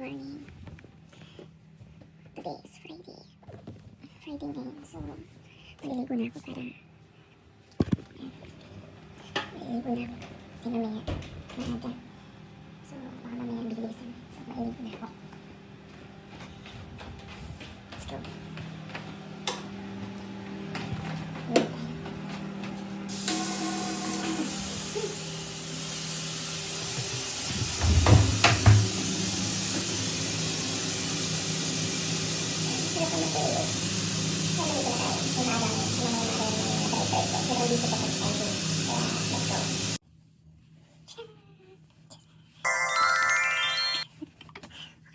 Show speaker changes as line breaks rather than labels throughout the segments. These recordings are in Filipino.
morning. Today is Friday. Friday ngayon. So, maliligo na ako para maliligo na ako. Kasi mamaya, maaga. So, baka mamaya bilisan. So, maliligo na ako. Let's go.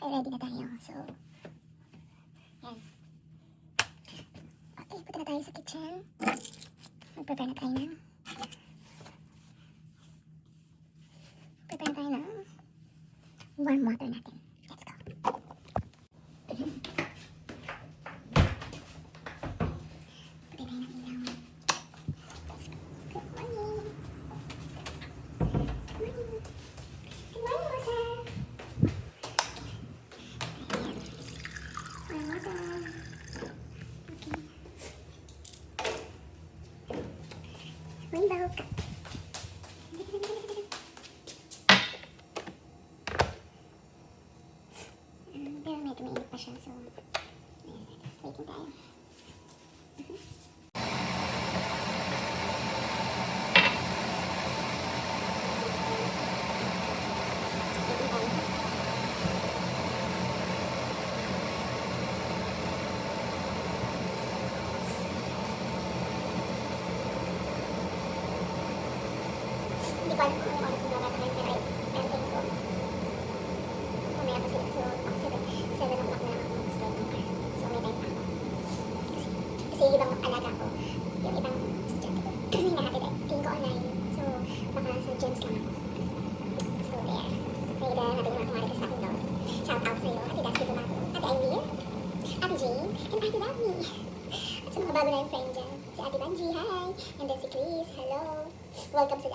Ready na tayo. So, yan. Okay, punta na tayo sa kitchen. Mag-prepare na tayo ng warm water natin. Let's go. Putay tayo ng ilaw. Let's go. Good morning. Good morning. Good morning, Rosa. Warm water. Okay. Rainbow. Pero medyo mainit pa siya, so waiting tayo. Hindi ko alam kung anong oras na natatagal, pero tingin ko mamaya pa sila. So, 7 o'clock na ako mag-start ng car. So, may time pa ako. Kasi yung ibang alaga ko, yung ibang estudyante ko, hinahatid ay tingin ko online. So, baka sa gyms lang ako. So, there. May natin yung mga kumari sa akin doon. Shout out sa'yo, Ate Dusty Tomato, Ate Ivy, Ate Jane, and Ate Daphne. At sa mga bago na yung friend dyan, si Ate Banji, hi! And then si Chris, hello! Welcome sa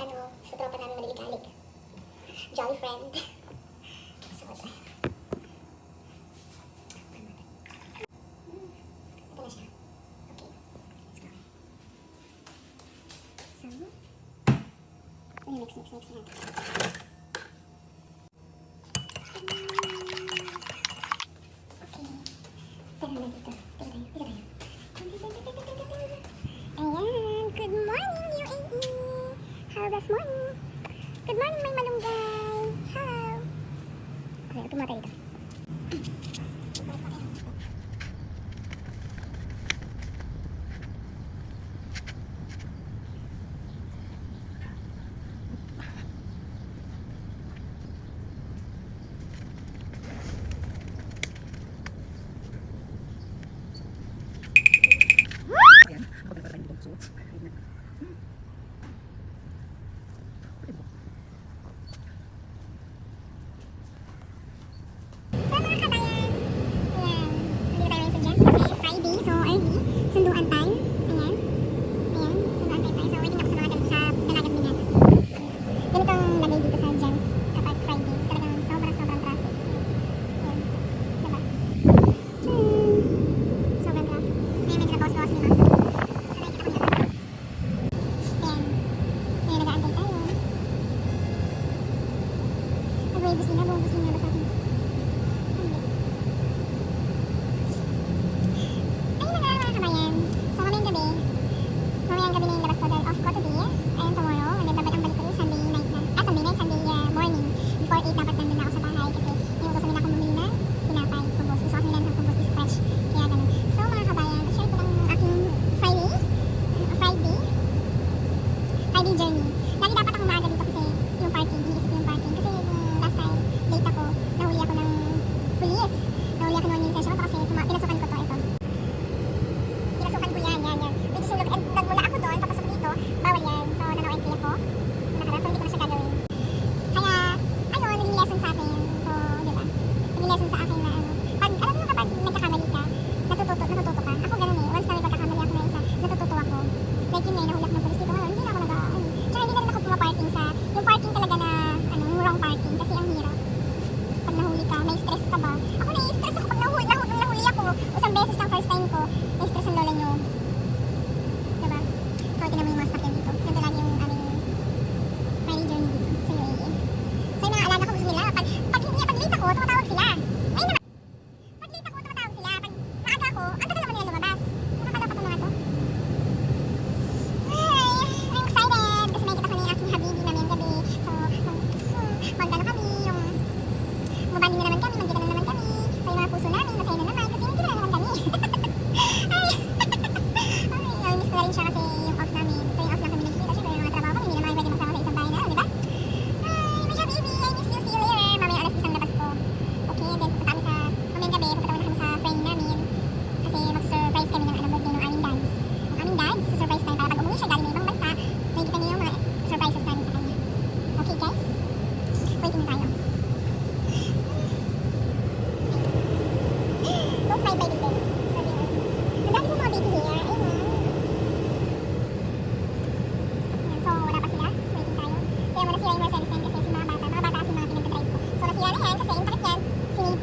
sa tropa namin malilikalik. Jolly friend. So, ito na siya. Okay. Let's go. So, mix natin. Okay. Tara na dito. Dito tayo. Ayan. Good morning, UAE. Harvest morning. Good morning, my malunggay. Hello. Okay, tumata dito. Mga kabayan, Kasi yung takip niyan,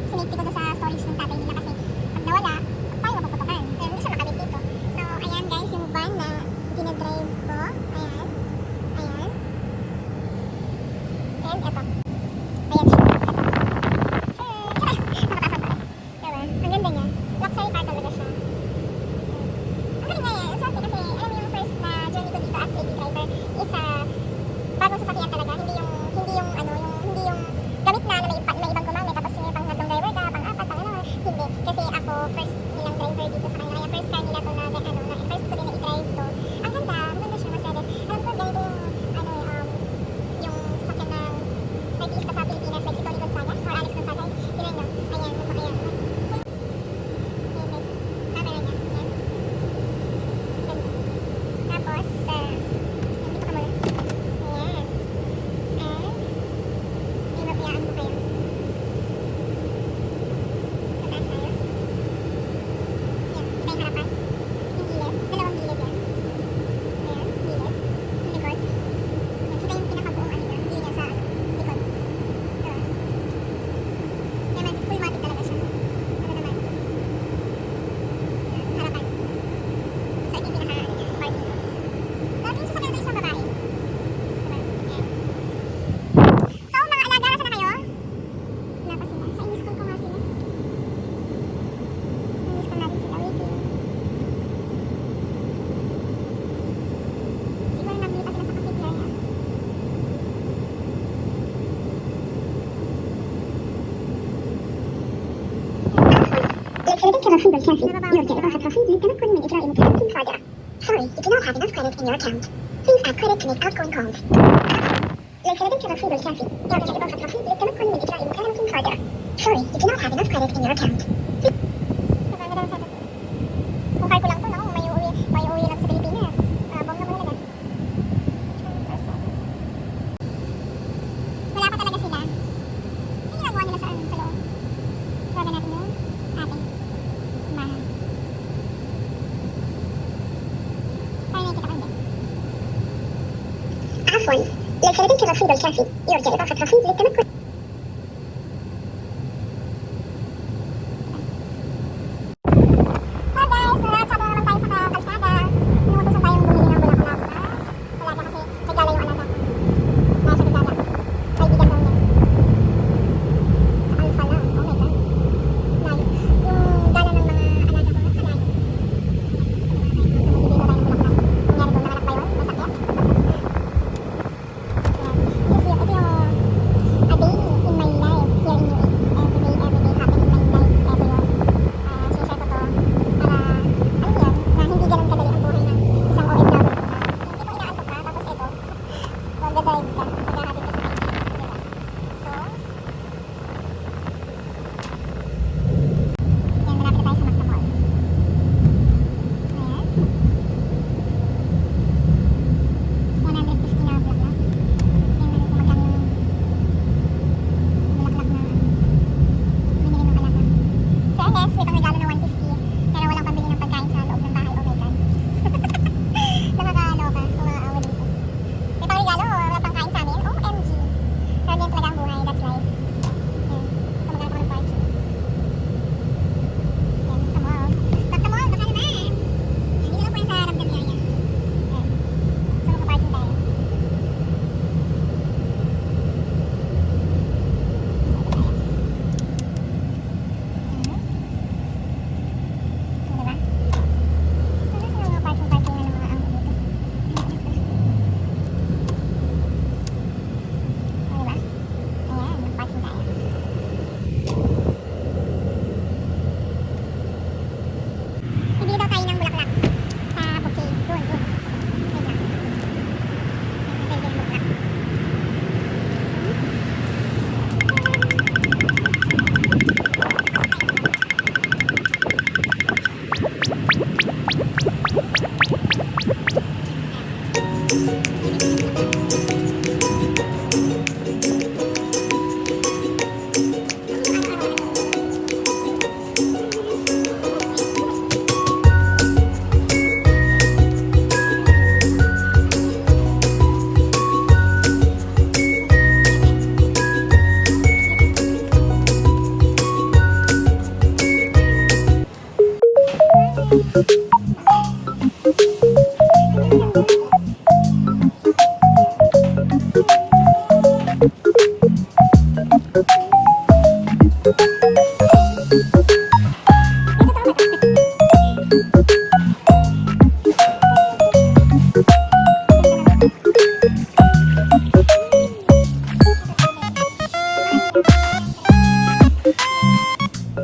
sinipti ko doon sa storage ng tatay nila kasi pag nawala, tayo mapuputukan. Pero hindi siya makabit dito. So, ayan guys, yung van na dinadrive ko. Ayan. Ayan. And eto. Ayan siya. Eto. Nakataas ang pala. Diba? Ang ganda niya. Luxury car talaga siya. Ang galing nga yan. Swerte kasi alam mo yung first na journey ko dito as lady driver is bagong sasakyan talaga. Hindi yung gamit na may ibang kumamit tapos yung pang tatlong driver ka, pang apat, pang ano. Hindi. Kasi ako first nilang driver dito sa kanila. Kaya first car nila to na first ko din na i-drive to. Ang ganda siya Mercedes. Alam ko ganito yung sasakyan ng nag-iis ka sa Pilipinas like si Tony Gonzaga or Alex Gonzaga. Tignan nyo. Ayan. Ayan. Camera niya. Ayan. Ganda. Tapos, dito ka muna. Ayan. And, pinapayaan ko kayo. Tataas tayo. Ayan. Kita yung harapan. Yung gilid. Dalawang gilid yan. Ayan. Gilid. Yung likod. Ayan. Kita yung pinakabuong view niya sa likod. Ito. Naman, full matic talaga siya. Ano naman? Ayan. Harapan. So, ito yung pinaka-parking ko. Dati yung sasakyan ito isang babae. Diba? Ayan. So, mga alaga, nasa na kayo? Wala pa sila. Sa in-school ko nga sila. In-school natin sila. Waiting. Siguro nabili pa sila sa cafeteria. للفائدة كرصيد الكافي يرجى إضافة رصيد للتمكن من إجراء مكالمة صادرة. Sorry, you do not have enough credit in your account. Please add credit to make outgoing calls. للفائدة كرصيد الكافي يرجى إضافة رصيد للتمكن من إجراء مكالمة صادرة. Sorry, you do not have enough credit in your account. Kung car ko lang to, no? May uwi lang sa Pilipinas. Bongga mo talaga. Wala pa talaga sila. Ano ginagawa nila sa loob? Grabe natin yung ating bahay. Parang nakikita ka hindi. عفوا للفائدة الرصيد الكافي يرجى إضافة رصيد للتمكن. Hi guys! Natsado naman tayo sa kalsada. Inuutosan tayong bumili ng bulaklak. Wala na kasi regala yung alaga. Nasa regala. Kaibigan daw niya. Sa Alpha lang. Oh my God. Layo. Yung gala ng mga alaga ko. Kalayo. Magbibiro tayo ng bulaklak. Nangyari kung nanganak pa yun. Masakit. Ayan. Ito yung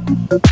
Thank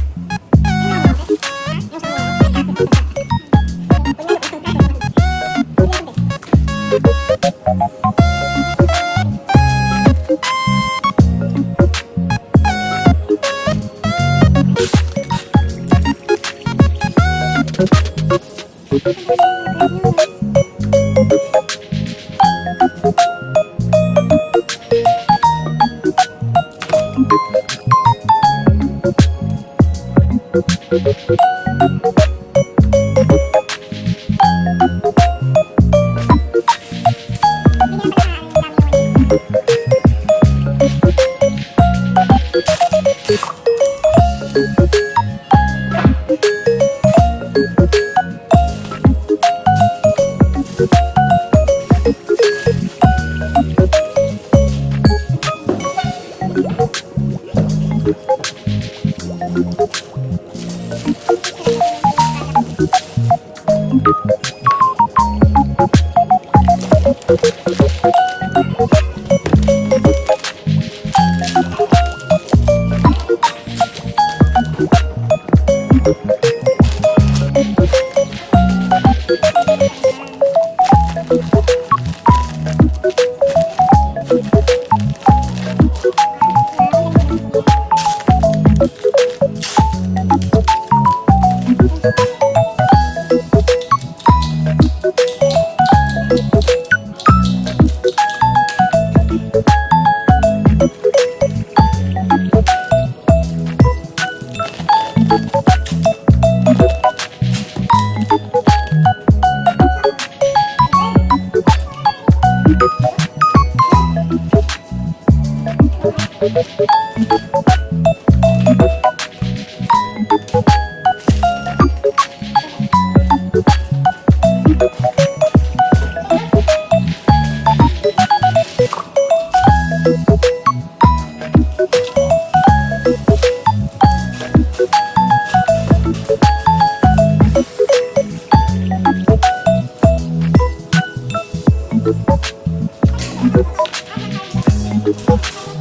you.